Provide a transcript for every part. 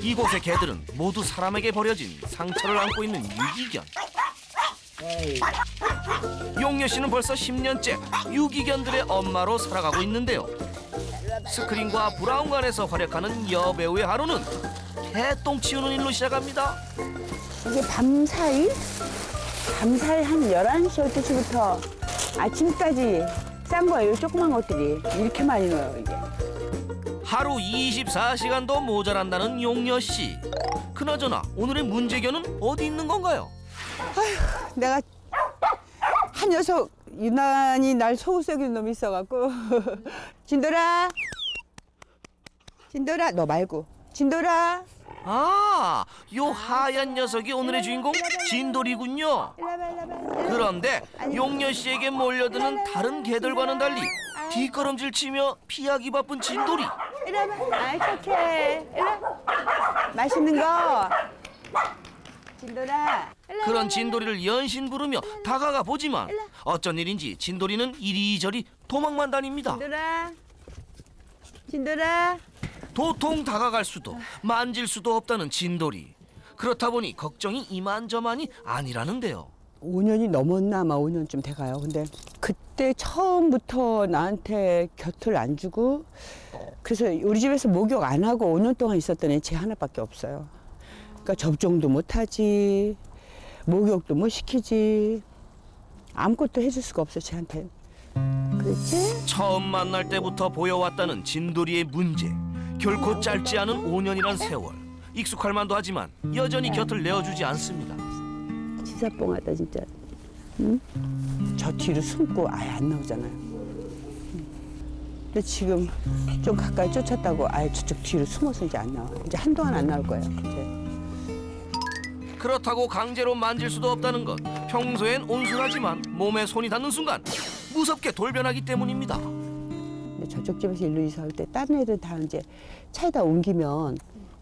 이곳의 개들은 모두 사람에게 버려진 상처를 안고 있는 유기견. 용녀 씨는 벌써 10년째 유기견들의 엄마로 살아가고 있는데요. 스크린과 브라운관에서 활약하는 여배우의 하루는 개똥 치우는 일로 시작합니다. 이게 밤사이 한 11시, 12시부터 아침까지 싼 거예요. 조그만 것들이. 이렇게 많이 넣어요, 이게. 하루 24시간도 모자란다는 용녀 씨. 그나저나 오늘의 문제견은 어디 있는 건가요? 내가 한 녀석 유난히 날 속썩이는 놈이 있어갖고. 진돌아, 너 말고. 진돌아. 아, 요 하얀 녀석이 오늘의 주인공 진돌이군요. 그런데 용녀 씨에게 몰려드는 다른 개들과는 달리 뒷걸음질 치며 피하기 바쁜 진돌이. 이리 와봐. 아이, 착해. 이리 와. 맛있는 거. 진돌아. 그런 진돌이를 연신 부르며 다가가 보지만 어쩐 일인지 진돌이는 이리저리 도망만 다닙니다. 진돌아. 도통 다가갈 수도 만질 수도 없다는 진돌이. 그렇다 보니 걱정이 이만저만이 아니라는데요. 5년이 넘었나 아마 5년쯤 돼가요. 근데 그때 처음부터 나한테 곁을 안 주고 그래서 우리 집에서 목욕 안 하고 5년 동안 있었던 애 쟤 하나밖에 없어요. 그러니까 접종도 못 하지, 목욕도 못 시키지, 아무것도 해줄 수가 없어 쟤한테. 그렇지? 처음 만날 때부터 보여왔다는 진돌이의 문제. 결코 짧지 않은 5년이란 세월. 익숙할 만도 하지만 여전히 곁을 내어주지 않습니다. 치사뽕하다 진짜. 응? 저 뒤로 숨고 아예 안 나오잖아요. 근데 지금 좀 가까이 쫓았다고 아예 저쪽 뒤로 숨어서 이제 안 나와. 이제 한동안 안 나올 거예요. 이제. 그렇다고 강제로 만질 수도 없다는 건 평소엔 온순하지만 몸에 손이 닿는 순간 무섭게 돌변하기 때문입니다. 근데 저쪽 집에서 일로 이사 올 때 다른 애들 다 이제 차에다 옮기면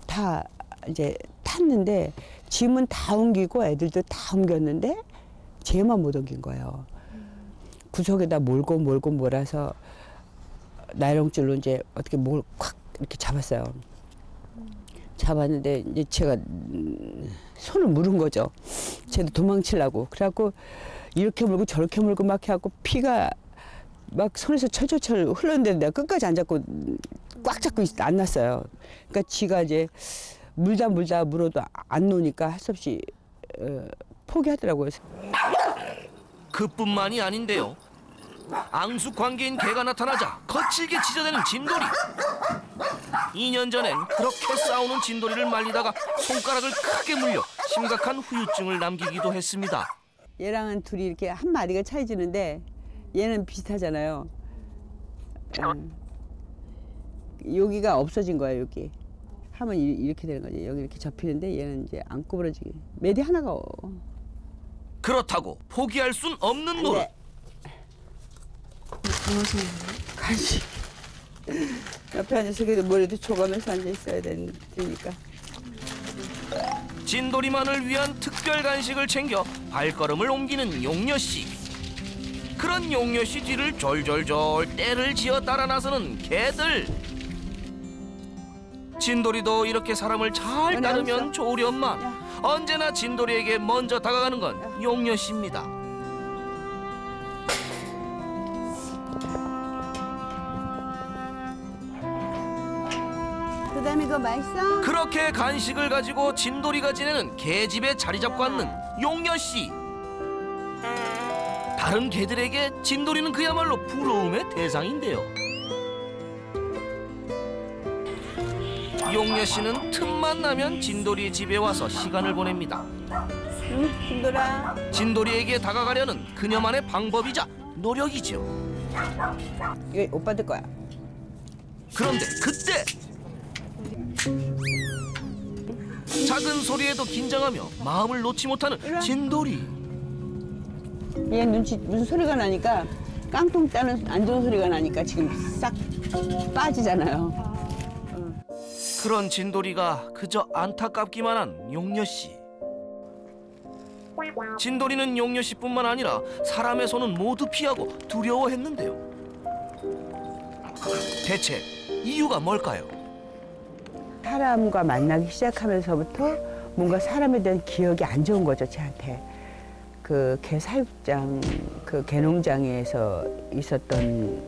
다 이제 탔는데 짐은 다 옮기고 애들도 다 옮겼는데 쟤만 못 옮긴 거예요. 구석에다 몰고 몰아서 나이롱줄로 이제 어떻게 뭘 콱 이렇게 잡았어요. 잡았는데 이제 제가 손을 물은 거죠. 쟤도 도망치려고. 그래갖고 이렇게 물고 저렇게 물고 막 해갖고 피가 막 손에서 철철철 흘렀는데 내가 끝까지 안 잡고 꽉 잡고 안 났어요. 그러니까 지가 이제 물다 물어도 안 노니까 할 수 없이 포기하더라고요. 그뿐만이 아닌데요. 앙숙 관계인 개가 나타나자 거칠게 짖어대는 진돌이. 2년 전엔 그렇게 싸우는 진돌이를 말리다가 손가락을 크게 물려 심각한 후유증을 남기기도 했습니다. 얘랑은 둘이 이렇게 한 마디가 차이지는데 얘는 비슷하잖아요. 여기가 없어진 거예요. 여기 하면 이렇게 되는 거지. 여기 이렇게 접히는데 얘는 이제 안 구부러지게. 매디 하나가. 그렇다고 포기할 순 없는 노릇. 네. 간식. 옆에 앉아서 그래도 머리도 조가면서 앉아 있어야 되니까. 진돌이만을 위한 특별 간식을 챙겨 발걸음을 옮기는 용녀 씨. 그런 용녀 씨 뒤를 졸졸졸 떼를 지어 따라 나서는 개들. 진돌이도 이렇게 사람을 잘 따르면 좋으련만 언제나 진돌이에게 먼저 다가가는 건 용녀 씨입니다. 그다음에 이거 맛있어? 그렇게 간식을 가지고 진돌이가 지내는 개집에 자리 잡고 앉는 용녀 씨. 다른 개들에게 진돌이는 그야말로 부러움의 대상인데요. 용녀 씨는 틈만 나면 진돌이의 집에 와서 시간을 보냅니다. 응, 진돌아. 진돌이에게 다가가려는 그녀만의 방법이자 노력이죠. 이거 오빠들 거야. 그런데 그때 작은 소리에도 긴장하며 마음을 놓지 못하는 진돌이. 얘 눈치 무슨 소리가 나니까 깡통 따는 안 좋은 소리가 나니까 지금 싹 빠지잖아요. 그런 진돌이가 그저 안타깝기만 한 용녀 씨. 진돌이는 용녀 씨뿐만 아니라 사람의 손은 모두 피하고 두려워했는데요. 대체 이유가 뭘까요? 사람과 만나기 시작하면서부터 뭔가 사람에 대한 기억이 안 좋은 거죠, 쟤한테. 그 개 사육장, 그 개농장에서 있었던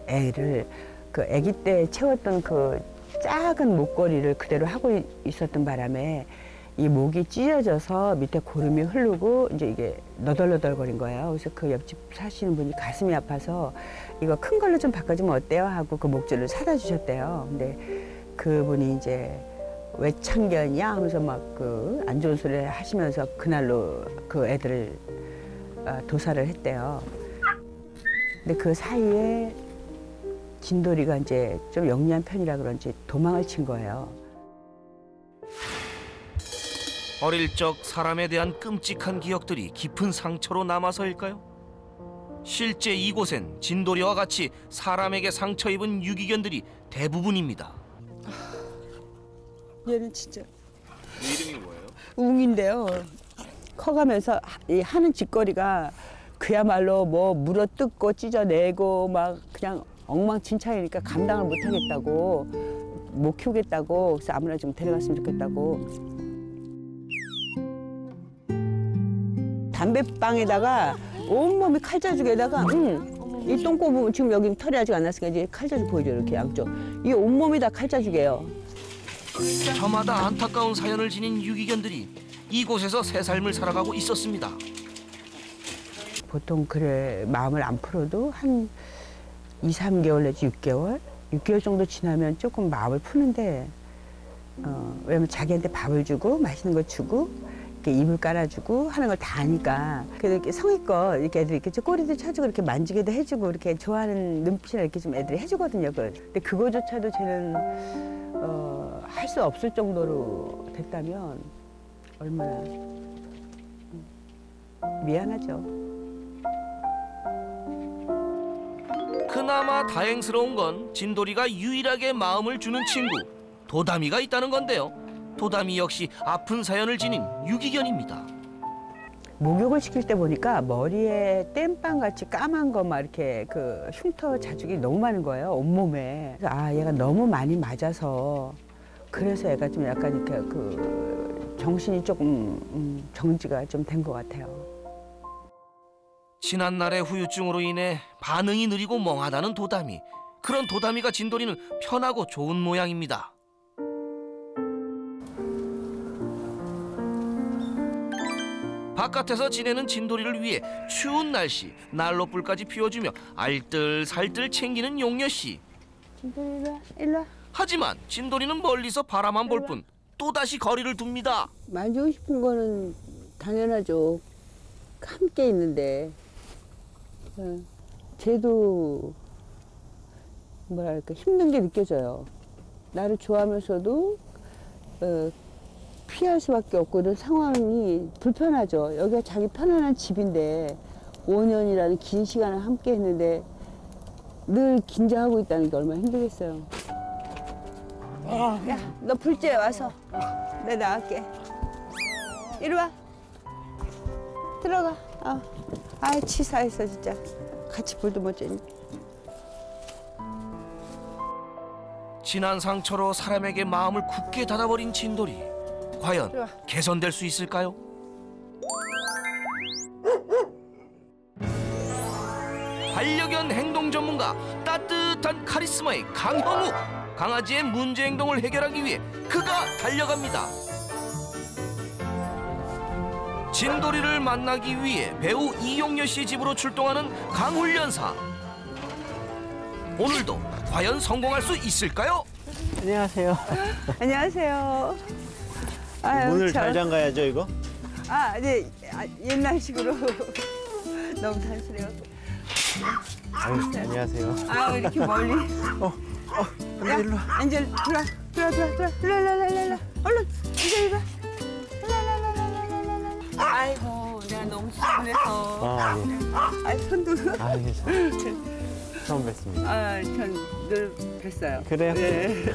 애를 그 아기 때 채웠던 그 작은 목걸이를 그대로 하고 있었던 바람에 이 목이 찢어져서 밑에 고름이 흐르고 이제 이게 너덜너덜거린 거예요. 그래서 그 옆집 사시는 분이 가슴이 아파서 이거 큰 걸로 좀 바꿔주면 어때요? 하고 그 목줄을 사다 주셨대요. 근데 그분이 이제 왜 참견이야? 하면서 막 그 안 좋은 소리 하시면서 그날로 그 애들을 도살을 했대요. 근데 그 사이에 진돌이가 이제 좀 영리한 편이라 그런지 도망을 친 거예요. 어릴 적 사람에 대한 끔찍한 기억들이 깊은 상처로 남아서일까요? 실제 이곳엔 진돌이와 같이 사람에게 상처 입은 유기견들이 대부분입니다. 얘는 진짜 이름이 뭐예요? 웅인데요. 커가면서 이 하는 짓거리가 그야말로 뭐 물어뜯고 찢어내고 막 그냥 엉망진창이니까 감당을 못하겠다고 못 키우겠다고 그래서 아무나 좀 데려갔으면 좋겠다고. 담배빵에다가 온몸이 칼자죽에다가 이 똥꼬 지금 여기 털이 아직 안 났으니까 이제 칼자죽 보이죠, 이렇게 양쪽. 이 온몸이 다 칼자죽이에요. 저마다 안타까운 사연을 지닌 유기견들이 이곳에서 새 삶을 살아가고 있었습니다. 보통 그래 마음을 안 풀어도 한 2, 3개월 내지 6개월? 6개월 정도 지나면 조금 마음을 푸는데 왜냐면 자기한테 밥을 주고 맛있는 거 주고 이렇게 이불 깔아주고 하는 걸 다 아니까 그래도 이렇게 성의껏 이렇게 애들이 이렇게 꼬리도 쳐주고 이렇게 만지기도 해주고 이렇게 좋아하는 눈빛이나 이렇게 좀 애들이 해주거든요. 근데 그거조차도 쟤는 할 수 없을 정도로 됐다면 얼마나 미안하죠. 그나마 다행스러운 건 진돌이가 유일하게 마음을 주는 친구 도담이가 있다는 건데요. 도담이 역시 아픈 사연을 지닌 유기견입니다. 목욕을 시킬 때 보니까 머리에 땜빵 같이 까만 거 막 이렇게 그 흉터 자죽이 너무 많은 거예요, 온몸에. 그래서 아, 얘가 너무 많이 맞아서 그래서 얘가 좀 약간 이렇게 그 정신이 조금 정지가 좀 된 것 같아요. 지난날의 후유증으로 인해 반응이 느리고 멍하다는 도담이. 그런 도담이가 진돌이는 편하고 좋은 모양입니다. 바깥에서 지내는 진돌이를 위해 추운 날씨 난로불까지 피워주며 알뜰살뜰 챙기는 용녀씨. 진돌이 일로 와, 일로 와. 하지만 진돌이는 멀리서 바라만 볼 뿐 또다시 거리를 둡니다. 만지고 싶은 거는 당연하죠. 함께 있는데. 쟤도 뭐랄까 힘든 게 느껴져요. 나를 좋아하면서도 피할 수밖에 없고 그런 상황이 불편하죠. 여기가 자기 편안한 집인데 5년이라는 긴 시간을 함께 했는데 늘 긴장하고 있다는 게 얼마나 힘들겠어요. 야, 너 불지에 와서 내가 나갈게. 이리 와. 들어가. 아이 치사했어 진짜. 같이 불도 못 쬐니. 지난 상처로 사람에게 마음을 굳게 닫아버린 진돌이. 과연 들어와. 개선될 수 있을까요? 반려견 행동 전문가 따뜻한 카리스마의 강형우. 강아지의 문제 행동을 해결하기 위해 그가 달려갑니다. 진돌이를 만나기 위해 배우 이용녀 씨 집으로 출동하는 강훈련사. 오늘도 과연 성공할 수 있을까요? 안녕하세요. 안녕하세요. 아유, 문을 참. 잘 잠가야죠, 이거? 네. 옛날식으로 너무 단순해갖고. 아유, 안녕하세요. 이렇게 멀리. 근데 일로 와. 앉아, 들어와. 얼른, 이제 이리 와. 아이고, 내가 너무 수고해서. 아, 예. 손도. 아, 예. 처음 뵙습니다. 전 늘 뵀어요. 그래요? 네.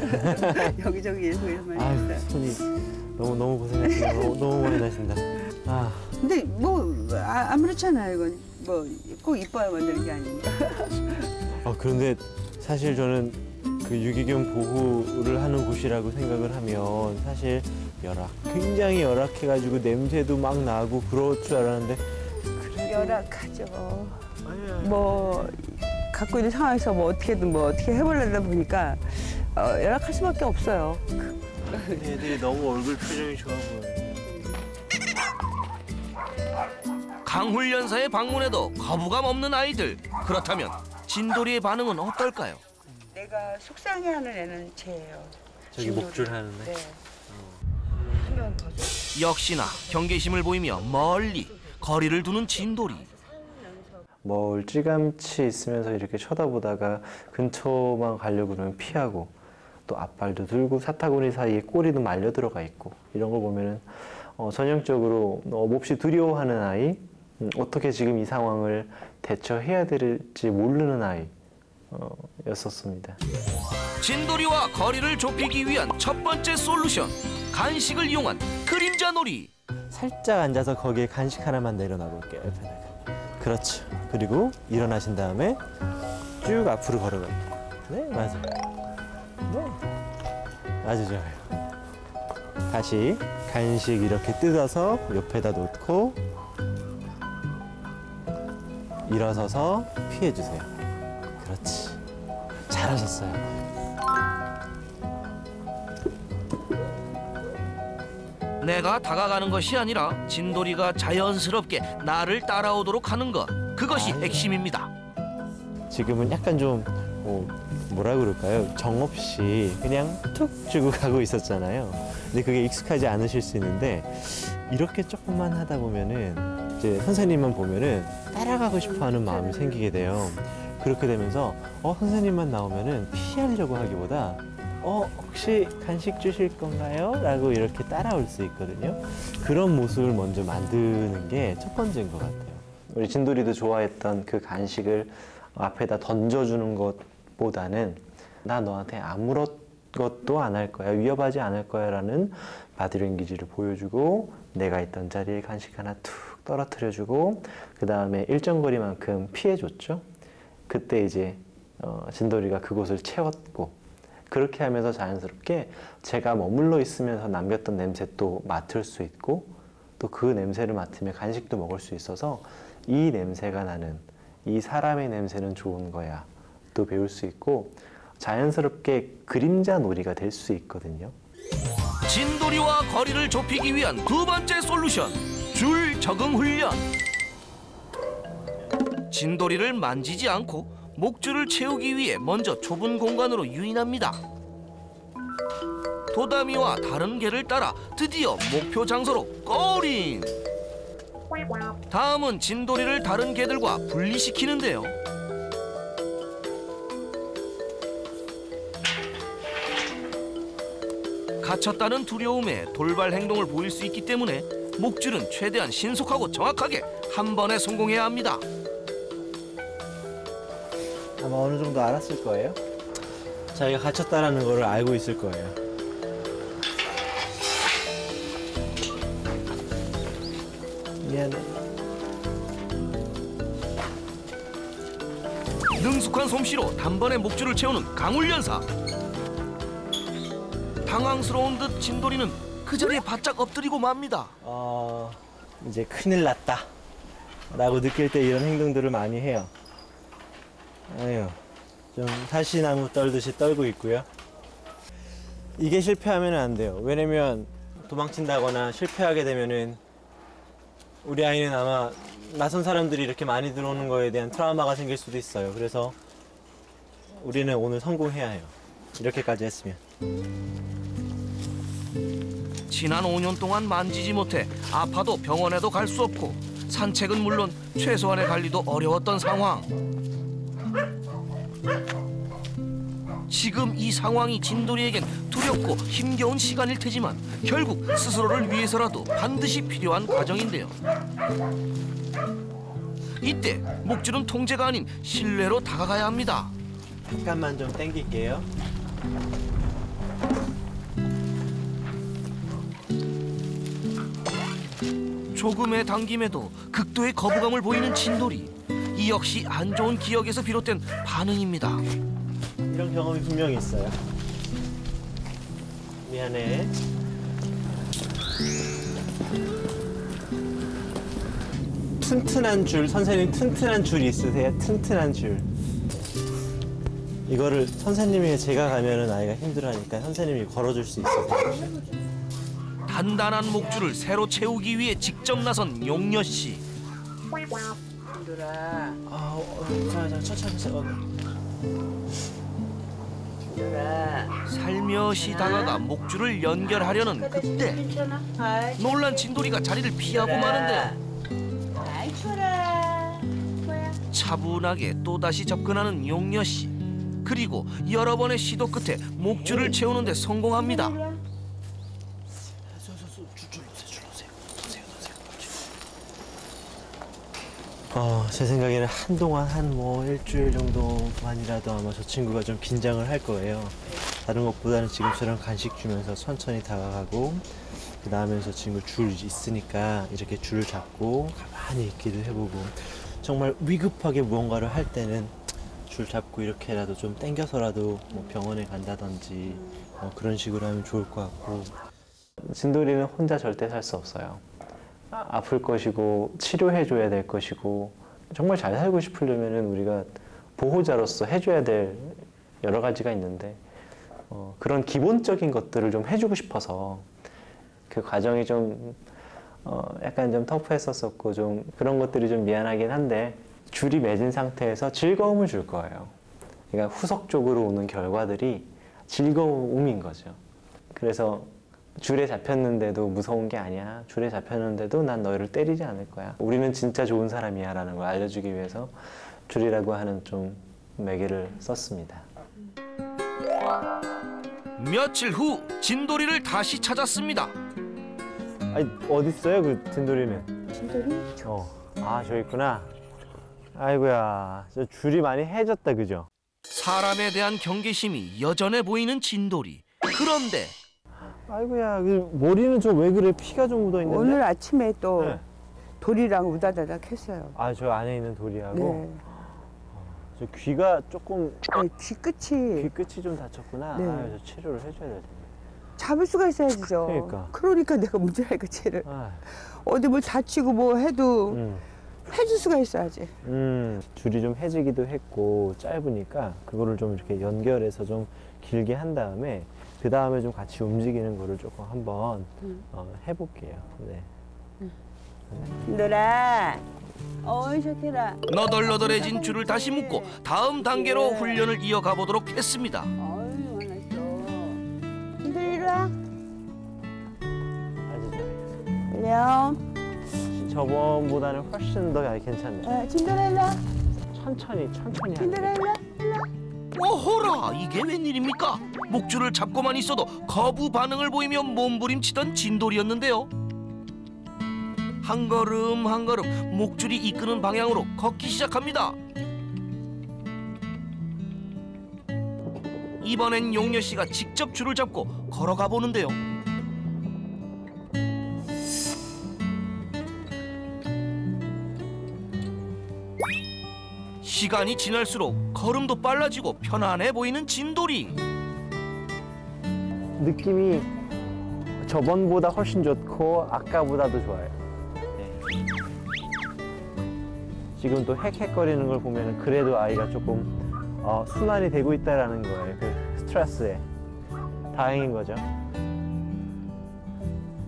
여기저기에서 많이 아유, 뵀어요. 손이 너무 고생하시네요. 너무 많이 나신다. 아, 근데 뭐, 아무렇잖아요, 이건. 뭐, 꼭 이뻐야 만드는 게 아니니까. 그런데 사실 저는 그 유기견 보호를 하는 곳이라고 생각을 하면 사실 굉장히 열악해가지고 냄새도 막 나고 그럴 줄 알았는데 열악하죠. 뭐 갖고 있는 상황에서 뭐 어떻게든 뭐 어떻게 해보려다 보니까 열악할 수밖에 없어요. 애들이 너무 얼굴 표정이 좋아 보여요. 강훈련사의 방문에도 거부감 없는 아이들. 그렇다면 진돌이의 반응은 어떨까요? 내가 속상해하는 애는 쟤예요. 저기 목줄 하는 애? 네. 한번 더 줘. 역시나 경계심을 보이며 멀리 거리를 두는 진돌이. 멀찌감치 있으면서 이렇게 쳐다보다가 근처만 가려고 그러면 피하고 또 앞발도 들고 사타구니 사이에 꼬리도 말려 들어가 있고 이런 걸 보면은 전형적으로 몹시 두려워하는 아이, 어떻게 지금 이 상황을 대처해야 될지 모르는 아이였었습니다. 진돌이와 거리를 좁히기 위한 첫 번째 솔루션. 간식을 이용한 그림자 놀이. 살짝 앉아서 거기에 간식 하나만 내려놔 볼게요. 옆에다가. 그렇죠. 그리고 일어나신 다음에 쭉 앞으로 걸어가요. 네, 맞아요. 네, 아주 좋아요. 다시 간식 이렇게 뜯어서 옆에다 놓고 일어서서 피해주세요. 그렇지. 잘하셨어요. 내가 다가가는 것이 아니라 진돌이가 자연스럽게 나를 따라오도록 하는 것. 그것이 핵심입니다. 지금은 약간 좀 뭐라 그럴까요? 정없이 그냥 툭 주고 가고 있었잖아요. 근데 그게 익숙하지 않으실 수 있는데 이렇게 조금만 하다 보면은 이제 선생님만 보면은 따라가고 싶어하는 마음이 생기게 돼요. 그렇게 되면서 선생님만 나오면은 피하려고 하기보다 혹시 간식 주실 건가요? 라고 이렇게 따라올 수 있거든요. 그런 모습을 먼저 만드는 게 첫 번째인 것 같아요. 우리 진돌이도 좋아했던 그 간식을 앞에다 던져주는 것보다는 나 너한테 아무것도 안 할 거야, 위협하지 않을 거야 라는 바디랭귀지를 보여주고 내가 있던 자리에 간식 하나 툭 떨어뜨려주고 그 다음에 일정 거리만큼 피해줬죠. 그때 이제 진돌이가 그곳을 채웠고 그렇게 하면서 자연스럽게 제가 머물러 있으면서 남겼던 냄새 또 맡을 수 있고 또 그 냄새를 맡으면 간식도 먹을 수 있어서 이 냄새가 나는 이 사람의 냄새는 좋은 거야 또 배울 수 있고 자연스럽게 그림자 놀이가 될 수 있거든요. 진돌이와 거리를 좁히기 위한 두 번째 솔루션. 줄 적응 훈련. 진돌이를 만지지 않고 목줄을 채우기 위해 먼저 좁은 공간으로 유인합니다. 도다미와 다른 개를 따라 드디어 목표 장소로 꼬린. 다음은 진돌이를 다른 개들과 분리시키는데요. 갇혔다는 두려움에 돌발 행동을 보일 수 있기 때문에 목줄은 최대한 신속하고 정확하게 한 번에 성공해야 합니다. 아마 어느 정도 알았을 거예요. 자기가 갇혔다라는 거를 알고 있을 거예요. 미안해. 능숙한 솜씨로 단번에 목줄을 채우는 강훈련사. 당황스러운 듯 진돌이는 그 자리에 바짝 엎드리고 맙니다. 이제 큰일 났다 라고 느낄 때 이런 행동들을 많이 해요. 아유, 좀 사시나무 떨듯이 떨고 있고요. 이게 실패하면 안 돼요. 왜냐면 도망친다거나 실패하게 되면은 우리 아이는 아마 낯선 사람들이 이렇게 많이 들어오는 거에 대한 트라우마가 생길 수도 있어요. 그래서 우리는 오늘 성공해야 해요. 이렇게까지 했으면. 지난 5년 동안 만지지 못해 아파도 병원에도 갈 수 없고 산책은 물론 최소한의 관리도 어려웠던 상황. 지금 이 상황이 진돌이에겐 두렵고 힘겨운 시간일 테지만 결국 스스로를 위해서라도 반드시 필요한 과정인데요. 이때 목줄은 통제가 아닌 신뢰로 다가가야 합니다. 잠깐만 좀 당길게요. 조금의 당김에도 극도의 거부감을 보이는 진돌이. 이 역시 안 좋은 기억에서 비롯된 반응입니다. 이런 경험이 분명히 있어요. 미안해. 튼튼한 줄, 선생님 튼튼한 줄 있으세요? 튼튼한 줄. 이거를 선생님이 제가 가면은 아이가 힘들어하니까 선생님이 걸어줄 수 있으세요? 단단한 목줄을 새로 채우기 위해 직접 나선 용녀 씨. 진돌아, 천천히. 진돌아. 살며시 다가가 목줄을 연결하려는 그때 괜찮아? 아이, 놀란 진돌이가 자리를 피하고 마는데요. 아이 추워라. 뭐야? 차분하게 또다시 접근하는 용녀 씨. 그리고 여러 번의 시도 끝에 목줄을 채우는데 성공합니다. 제 생각에는 한동안 한 뭐 일주일 정도만이라도 아마 저 친구가 좀 긴장을 할 거예요. 다른 것보다는 지금처럼 간식 주면서 천천히 다가가고 그 다음에 저 친구 줄 있으니까 이렇게 줄을 잡고 가만히 있기도 해보고 정말 위급하게 무언가를 할 때는 줄 잡고 이렇게라도 좀 당겨서라도 뭐 병원에 간다든지 그런 식으로 하면 좋을 것 같고. 진돌이는 혼자 절대 살 수 없어요. 아플 것이고 치료해줘야 될 것이고 정말 잘 살고 싶으려면 우리가 보호자로서 해줘야 될 여러 가지가 있는데 그런 기본적인 것들을 좀 해주고 싶어서 그 과정이 좀 약간 좀 터프했었고 좀 그런 것들이 좀 미안하긴 한데 줄이 맺은 상태에서 즐거움을 줄 거예요. 그러니까 후속적으로 오는 결과들이 즐거움인 거죠. 그래서 줄에 잡혔는데도 무서운 게 아니야. 줄에 잡혔는데도 난 너희를 때리지 않을 거야. 우리는 진짜 좋은 사람이야 라는 걸 알려주기 위해서 줄이라고 하는 좀 매개를 썼습니다. 며칠 후 진돌이를 다시 찾았습니다. 아니 어딨어요 그 진돌이는? 진돌이? 아 저기 있구나. 아이고야 저 줄이 많이 해졌다 그죠? 사람에 대한 경계심이 여전해 보이는 진돌이. 그런데 아이고야 그 머리는 좀 왜 그래? 피가 좀 묻어 있는데. 오늘 아침에 또 네. 돌이랑 우다다닥 했어요. 아 저 안에 있는 돌이하고 네. 저 귀가 조금 네, 귀 끝이 귀 끝이 좀 다쳤구나. 네. 아, 저 치료를 해줘야 될 텐데. 잡을 수가 있어야죠. 그러니까. 내가 문제라니까 쟤를 아, 어디 뭐 다치고 뭐 해도 해줄 수가 있어야지. 줄이 좀 해지기도 했고 짧으니까 그거를 좀 이렇게 연결해서 좀 길게 한 다음에 그 다음에 좀 같이 움직이는 거를 조금 한번 해볼게요. 네. 진돌아, 어이 좋게라. 너덜너덜해진 줄을 다시 묶고 다음 단계로 훈련을 이어가 보도록 했습니다. 어이 화났어. 진돌이 이리 와. 아주 잘했어요. 안녕. 저번보다는 훨씬 더 괜찮네. 진돌아 일로 와. 천천히 하네. 진돌아 일로 와. 오호라, 이게 웬일입니까? 목줄을 잡고만 있어도 거부 반응을 보이며 몸부림치던 진돌이였는데요. 한 걸음 한 걸음 목줄이 이끄는 방향으로 걷기 시작합니다. 이번엔 용녀 씨가 직접 줄을 잡고 걸어가 보는데요. 시간이 지날수록 걸음도 빨라지고 편안해 보이는 진돌이. 느낌이 저번보다 훨씬 좋고 아까보다도 좋아요. 네. 지금 또 헥헥거리는 걸 보면 그래도 아이가 조금 순환이 되고 있다라는 거예요. 그 스트레스에. 다행인 거죠.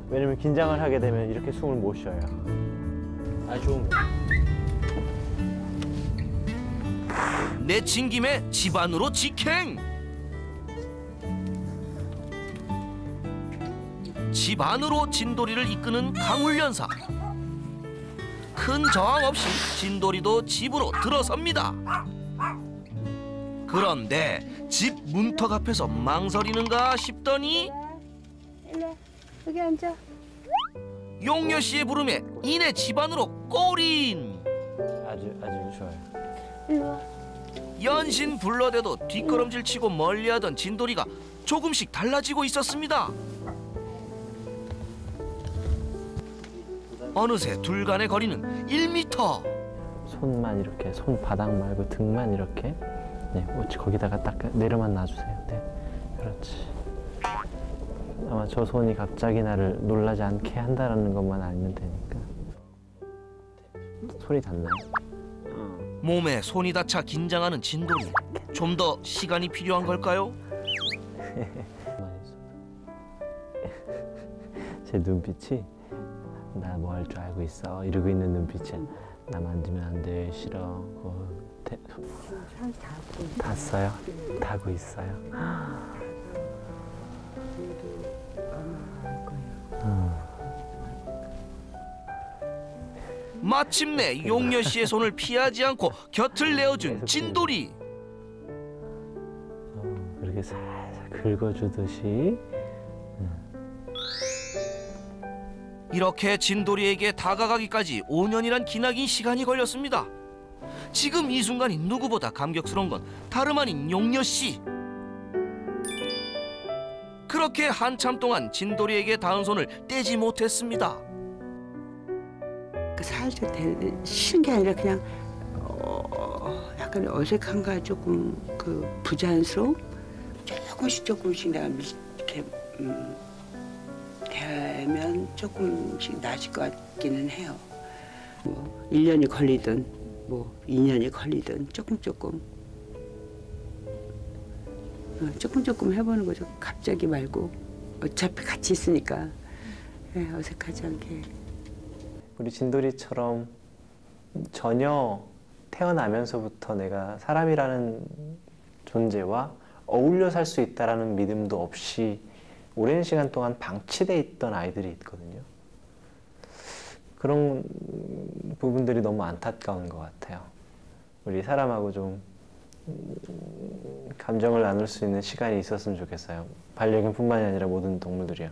왜냐면 긴장을 하게 되면 이렇게 숨을 못 쉬어요. 아주 좋은 거예요. 내친 김에 집안으로 직행. 집 안으로 진돌이를 이끄는 강훈련사. 큰 저항 없이 진돌이도 집으로 들어섭니다. 그런데 집 문턱 앞에서 망설이는가 싶더니 일로 와. 여기 앉아. 용녀 씨의 부름에 이내 집 안으로 꼬린. 아주 좋아요. 일로 와. 연신 불러대도 뒷걸음질 치고 멀리하던 진돌이가 조금씩 달라지고 있었습니다. 어느새 둘 간의 거리는 1m. 손만 이렇게 손바닥 말고 등만 이렇게 네, 거기다가 딱 내려만 놔주세요. 네, 그렇지. 아마 저 손이 갑자기 나를 놀라지 않게 한다는 것만 알면 되니까. 소리 닿나요? 몸에 손이 닿자 긴장하는 진돌이. 좀 더 시간이 필요한 걸까요? 제 눈빛이 나 뭐 할 줄 알고 있어 이러고 있는 눈빛이야. 나 만지면 안 돼, 싫어. 닿았어요? 닿고 있어요. 마침내 용녀 씨의 손을 피하지 않고 곁을 내어준 진돌이. 그렇게 살살 긁어주듯이. 이렇게 진돌이에게 다가가기까지 5년이란 기나긴 시간이 걸렸습니다. 지금 이 순간이 누구보다 감격스러운 건 다름 아닌 용녀 씨. 그렇게 한참 동안 진돌이에게 닿은 손을 떼지 못했습니다. 살짝 싫은 게 아니라 그냥 약간 어색한가 조금 그 부자연스러움? 조금씩 내가 이렇게 되면 조금씩 나아질 것 같기는 해요. 뭐 1년이 걸리든 뭐 2년이 걸리든 조금 해보는 거죠. 갑자기 말고 어차피 같이 있으니까 어색하지 않게. 우리 진돌이처럼 전혀 태어나면서부터 내가 사람이라는 존재와 어울려 살 수 있다라는 믿음도 없이 오랜 시간 동안 방치돼 있던 아이들이 있거든요. 그런 부분들이 너무 안타까운 것 같아요. 우리 사람하고 좀 감정을 나눌 수 있는 시간이 있었으면 좋겠어요. 반려견뿐만이 아니라 모든 동물들이요.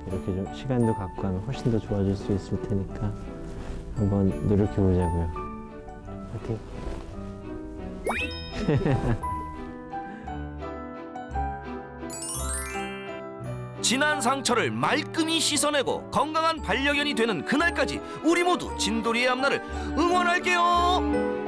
이렇게 좀 시간도 갖고 하면 훨씬 더 좋아질 수 있을 테니까 한번 노력해 보자고요. 파이팅! 지난 상처를 말끔히 씻어내고 건강한 반려견이 되는 그날까지 우리 모두 진돌이의 앞날을 응원할게요.